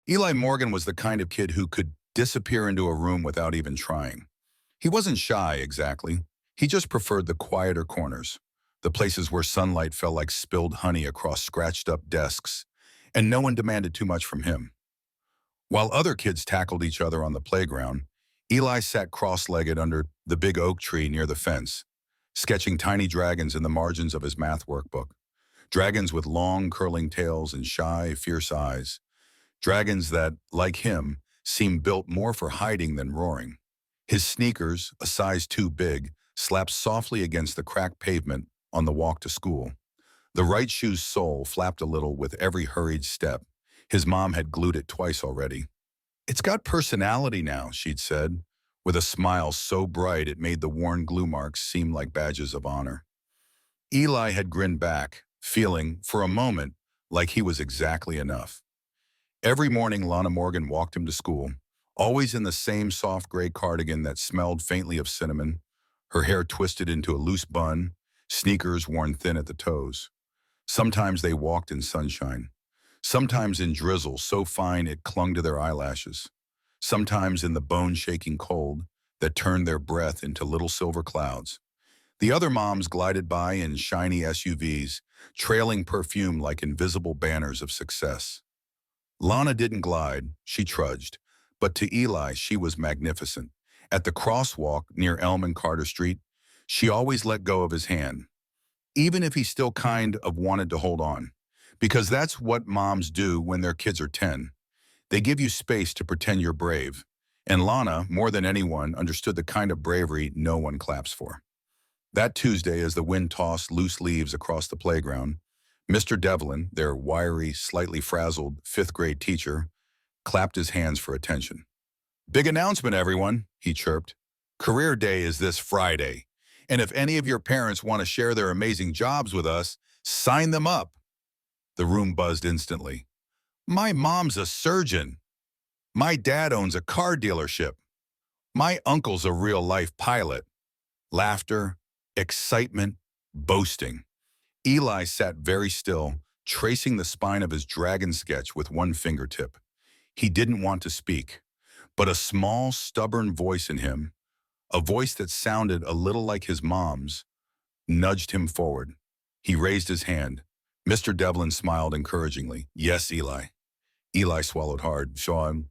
Eli Morgan was the kind of kid who could disappear into a room without even trying. He wasn't shy, exactly. He just preferred the quieter corners, the places where sunlight fell like spilled honey across scratched-up desks, and no one demanded too much from him. While other kids tackled each other on the playground, Eli sat cross-legged under the big oak tree near the fence, sketching tiny dragons in the margins of his math workbook. Dragons with long, curling tails and shy, fierce eyes. Dragons that, like him, seemed built more for hiding than roaring. His sneakers, a size too big, slapped softly against the cracked pavement on the walk to school. The right shoe's sole flapped a little with every hurried step. His mom had glued it twice already. "It's got personality now," she'd said, with a smile so bright it made the worn glue marks seem like badges of honor. Eli had grinned back, feeling, for a moment, like he was exactly enough. Every morning, Lana Morgan walked him to school, always in the same soft gray cardigan that smelled faintly of cinnamon, her hair twisted into a loose bun, sneakers worn thin at the toes. Sometimes they walked in sunshine, sometimes in drizzle so fine it clung to their eyelashes, sometimes in the bone-shaking cold that turned their breath into little silver clouds. The other moms glided by in shiny SUVs, trailing perfume like invisible banners of success. Lana didn't glide, she trudged, but to Eli she was magnificent. At the crosswalk near Elm and Carter Street, she always let go of his hand, even if he still kind of wanted to hold on. Because that's what moms do when their kids are 10. They give you space to pretend you're brave. And Lana, more than anyone, understood the kind of bravery no one claps for. That Tuesday, as the wind tossed loose leaves across the playground, Mr. Devlin, their wiry, slightly frazzled fifth-grade teacher, clapped his hands for attention. "Big announcement, everyone," he chirped. "Career Day is this Friday, and if any of your parents want to share their amazing jobs with us, sign them up." The room buzzed instantly. "My mom's a surgeon. My dad owns a car dealership. My uncle's a real-life pilot." Laughter, excitement, boasting. Eli sat very still, tracing the spine of his dragon sketch with one fingertip. He didn't want to speak, but a small, stubborn voice in him, a voice that sounded a little like his mom's, nudged him forward. He raised his hand. Mr. Devlin smiled encouragingly. "Yes, Eli." Eli swallowed hard. "Sean,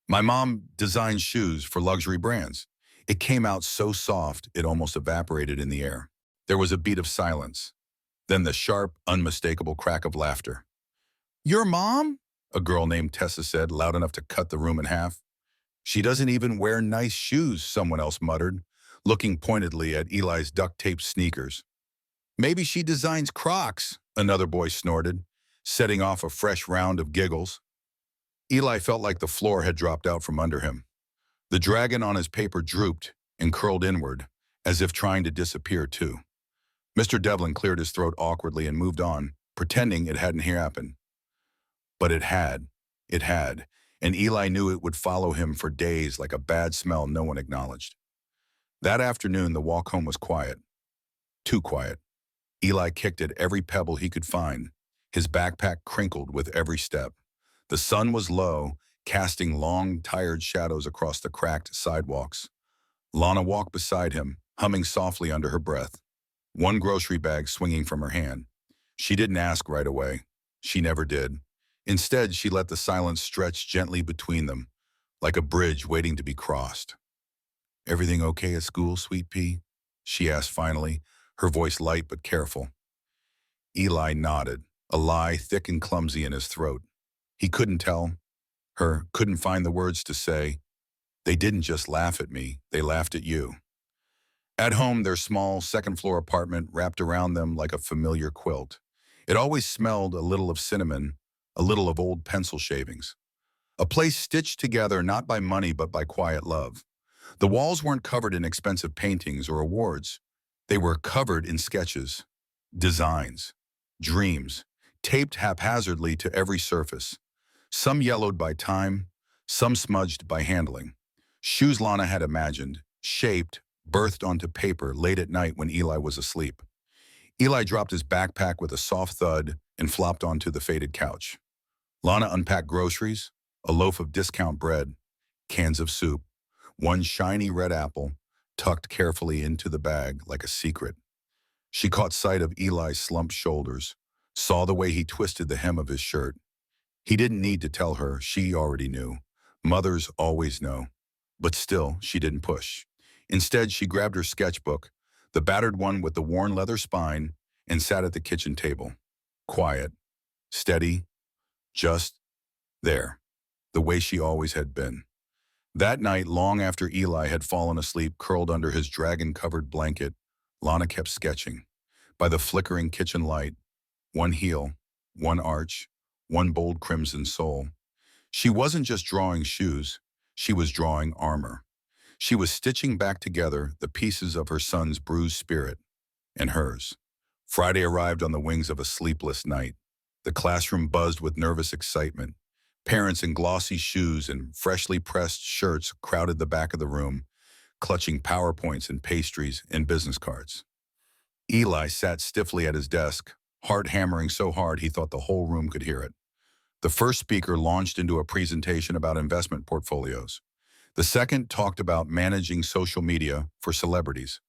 my mom designs shoes for luxury brands." It came out so soft it almost evaporated in the air. There was a beat of silence, then the sharp, unmistakable crack of laughter. "Your mom?" a girl named Tessa said, loud enough to cut the room in half. "She doesn't even wear nice shoes," someone else muttered, looking pointedly at Eli's duct-taped sneakers. "Maybe she designs Crocs," another boy snorted, setting off a fresh round of giggles. Eli felt like the floor had dropped out from under him. The dragon on his paper drooped and curled inward, as if trying to disappear too. Mr. Devlin cleared his throat awkwardly and moved on, pretending it hadn't happened. But it had, and Eli knew it would follow him for days like a bad smell no one acknowledged. That afternoon, the walk home was quiet. Too quiet. Eli kicked at every pebble he could find. His backpack crinkled with every step. The sun was low, casting long, tired shadows across the cracked sidewalks. Lana walked beside him, humming softly under her breath, one grocery bag swinging from her hand. She didn't ask right away. She never did. Instead, she let the silence stretch gently between them, like a bridge waiting to be crossed. "Everything okay at school, Sweet Pea?" she asked finally, her voice light but careful. Eli nodded, a lie thick and clumsy in his throat. He couldn't tell her, couldn't find the words to say, "They didn't just laugh at me, they laughed at you." At home, their small second-floor apartment wrapped around them like a familiar quilt. It always smelled a little of cinnamon, a little of old pencil shavings. A place stitched together not by money but by quiet love. The walls weren't covered in expensive paintings or awards. They were covered in sketches, designs, dreams, taped haphazardly to every surface. Some yellowed by time, some smudged by handling. Shoes Lana had imagined, shaped, birthed onto paper late at night when Eli was asleep. Eli dropped his backpack with a soft thud and flopped onto the faded couch. Lana unpacked groceries, a loaf of discount bread, cans of soup, one shiny red apple tucked carefully into the bag like a secret. She caught sight of Eli's slumped shoulders, saw the way he twisted the hem of his shirt. He didn't need to tell her, she already knew. Mothers always know. But still, she didn't push. Instead, she grabbed her sketchbook, the battered one with the worn leather spine, and sat at the kitchen table. Quiet, steady, just there, the way she always had been. That night, long after Eli had fallen asleep curled under his dragon-covered blanket, Lana kept sketching. By the flickering kitchen light, one heel, one arch, one bold crimson sole. She wasn't just drawing shoes, she was drawing armor. She was stitching back together the pieces of her son's bruised spirit and hers. Friday arrived on the wings of a sleepless night. The classroom buzzed with nervous excitement. Parents in glossy shoes and freshly pressed shirts crowded the back of the room, clutching PowerPoints and pastries and business cards. Eli sat stiffly at his desk, heart hammering so hard he thought the whole room could hear it. The first speaker launched into a presentation about investment portfolios. The second talked about managing social media for celebrities.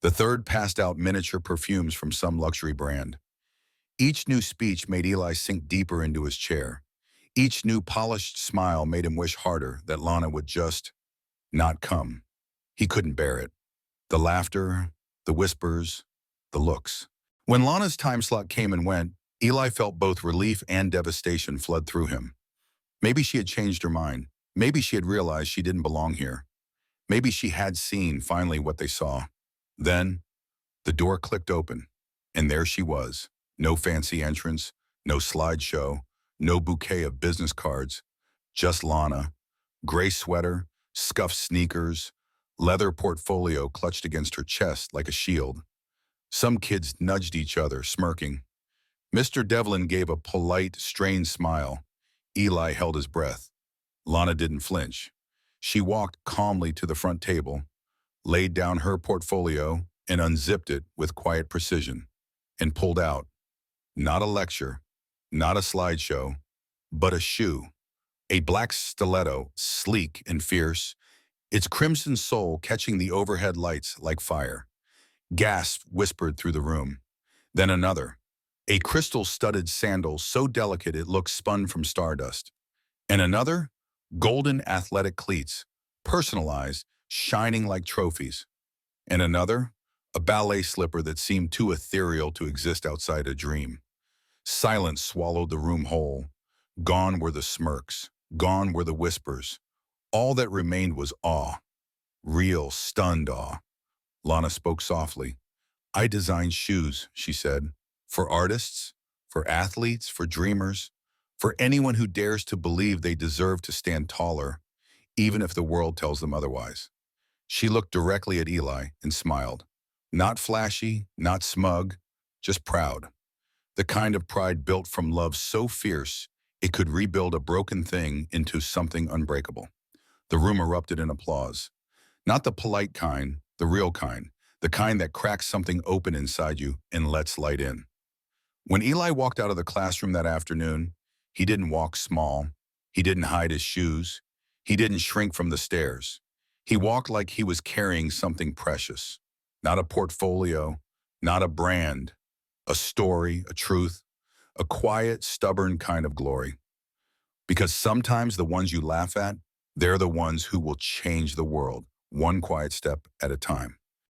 The third passed out miniature perfumes from some luxury brand. Each new speech made Eli sink deeper into his chair. Each new polished smile made him wish harder that Lana would just not come. He couldn't bear it. The laughter, the whispers, the looks. When Lana's time slot came and went, Eli felt both relief and devastation flood through him. Maybe she had changed her mind. Maybe she had realized she didn't belong here. Maybe she had seen finally what they saw. Then, the door clicked open, and there she was. No fancy entrance, no slideshow, no bouquet of business cards, just Lana, gray sweater, scuffed sneakers, leather portfolio clutched against her chest like a shield. Some kids nudged each other, smirking. Mr. Devlin gave a polite, strained smile. Eli held his breath. Lana didn't flinch. She walked calmly to the front table, laid down her portfolio, and unzipped it with quiet precision, and pulled out, not a lecture, not a slideshow, but a shoe, a black stiletto, sleek and fierce, its crimson sole catching the overhead lights like fire. Gasps whispered through the room. Then another, a crystal-studded sandal so delicate it looked spun from stardust. And another, golden athletic cleats, personalized, shining like trophies. And another, a ballet slipper that seemed too ethereal to exist outside a dream. Silence swallowed the room whole. Gone were the smirks. Gone were the whispers. All that remained was awe. Real, stunned awe. Lana spoke softly. I design shoes, she said, for artists, for athletes, for dreamers, for anyone who dares to believe they deserve to stand taller, even if the world tells them otherwise. She looked directly at Eli and smiled. Not flashy, not smug, just proud. The kind of pride built from love so fierce it could rebuild a broken thing into something unbreakable. The room erupted in applause. Not the polite kind, the real kind, the kind that cracks something open inside you and lets light in. When Eli walked out of the classroom that afternoon, he didn't walk small. He didn't hide his shoes. He didn't shrink from the stares. He walked like he was carrying something precious. Not a portfolio, not a brand, a story, a truth, a quiet, stubborn kind of glory. Because sometimes the ones you laugh at, they're the ones who will change the world, one quiet step at a time.